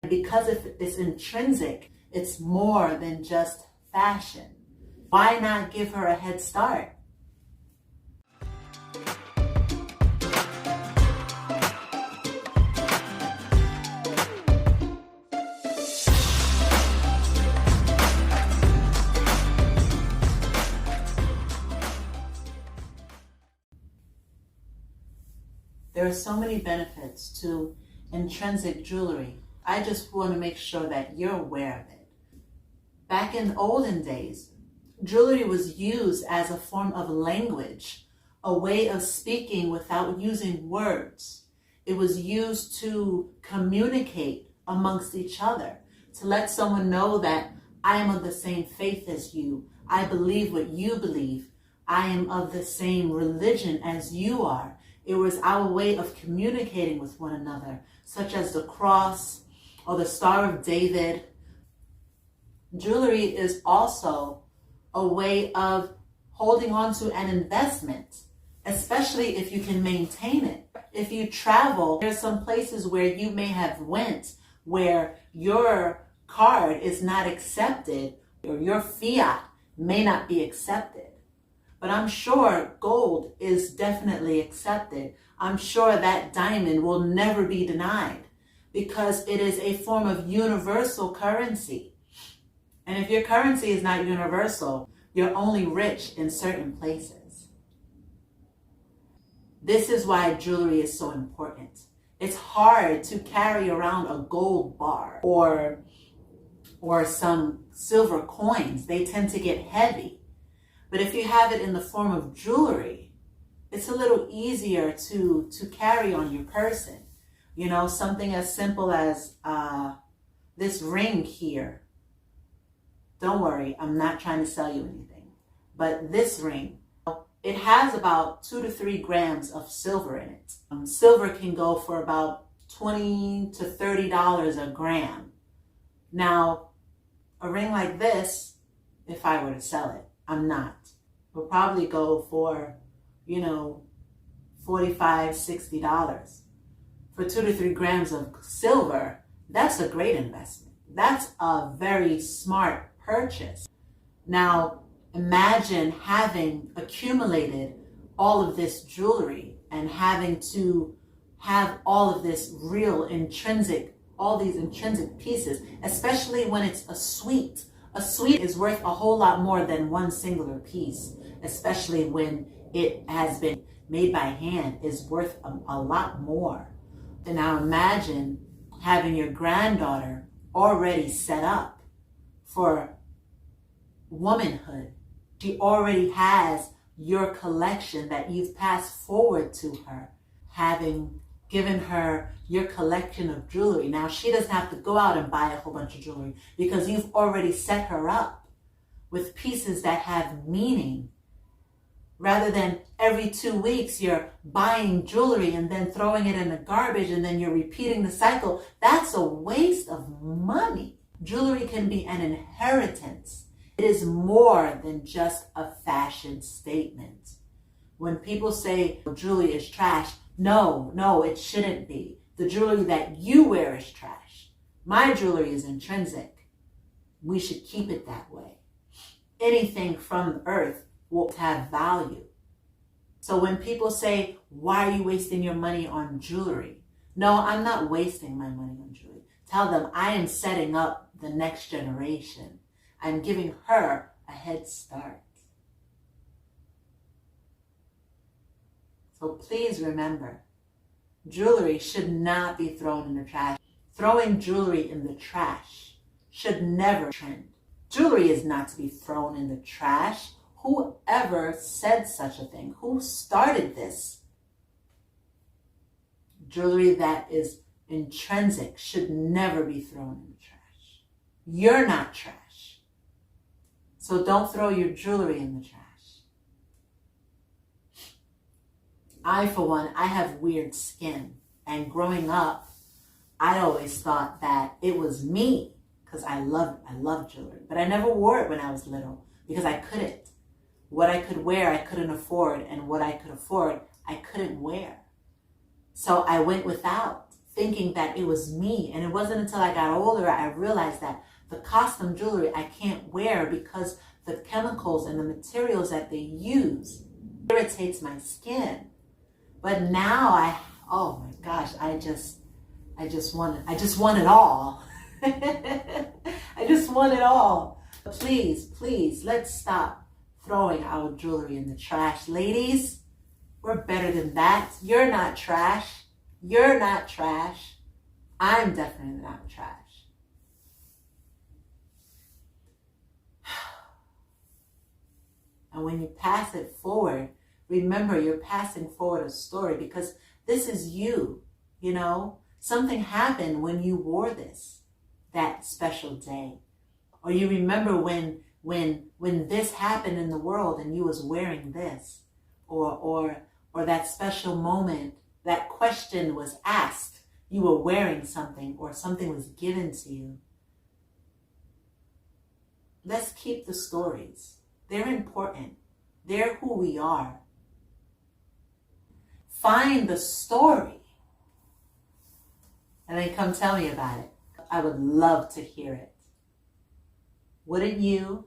Because if it's intrinsic, it's more than just fashion. Why not give her a head start? There are so many benefits to intrinsic jewelry. I just want to make sure that you're aware of it. Back in olden days, jewelry was used as a form of language, a way of speaking without using words. It was used to communicate amongst each other, to let someone know that I am of the same faith as you. I believe what you believe. I am of the same religion as you are. It was our way of communicating with one another, such as the cross or the Star of David. Jewelry is also a way of holding on to an investment, especially if you can maintain it. If you travel, there's some places where you may have went where your card is not accepted or your fiat may not be accepted. But I'm sure gold is definitely accepted. I'm sure that diamond will never be denied because it is a form of universal currency. And if your currency is not universal, you're only rich in certain places. This is why jewelry is so important. It's hard to carry around a gold bar or some silver coins. They tend to get heavy. But if you have it in the form of jewelry, it's a little easier to carry on your person. You know, something as simple as this ring here. Don't worry, I'm not trying to sell you anything. But this ring, it has about 2 to 3 grams of silver in it. Silver can go for about $20 to $30 a gram. Now, a ring like this, if I were to sell it, I'm not. Will probably go for, $45, $60. For 2 to 3 grams of silver, that's a great investment. That's a very smart purchase. Now, imagine having accumulated all of this jewelry and having to have all of this real all these intrinsic pieces, especially when it's a suite. A suite is worth a whole lot more than one singular piece, especially when it has been made by hand, is worth a lot more. And now imagine having your granddaughter already set up for womanhood. She already has your collection that you've passed forward to her, having given her your collection of jewelry. Now she doesn't have to go out and buy a whole bunch of jewelry because you've already set her up with pieces that have meaning. Rather than every 2 weeks you're buying jewelry and then throwing it in the garbage and then you're repeating the cycle. That's a waste of money. Jewelry can be an inheritance. It is more than just a fashion statement. When people say jewelry is trash, no, it shouldn't be. The jewelry that you wear is trash. My jewelry is intrinsic. We should keep it that way. Anything from the earth will have value. So when people say, why are you wasting your money on jewelry? No, I'm not wasting my money on jewelry. Tell them I am setting up the next generation. I'm giving her a head start. So please remember, jewelry should not be thrown in the trash. Throwing jewelry in the trash should never trend. Jewelry is not to be thrown in the trash. Whoever said such a thing? Who started this? Jewelry that is intrinsic should never be thrown in the trash. You're not trash. So don't throw your jewelry in the trash. I, for one, I have weird skin. And growing up, I always thought that it was me because I love jewelry. But I never wore it when I was little because I couldn't. What I could wear, I couldn't afford. And what I could afford, I couldn't wear. So I went without, thinking that it was me. And it wasn't until I got older I realized that the costume jewelry I can't wear because the chemicals and the materials that they use irritates my skin. But now oh my gosh, I just want it all. I just want it all. Please, let's stop throwing our jewelry in the trash. Ladies, we're better than that. You're not trash. You're not trash. I'm definitely not trash. And when you pass it forward, remember you're passing forward a story, because this is you, you know. Something happened when you wore this that special day. Or you remember when this happened in the world and you was wearing this. Or that special moment, that question was asked, you were wearing something, or something was given to you. Let's keep the stories. They're important. They're who we are. Find the story and then come tell me about it. I would love to hear it. Wouldn't you?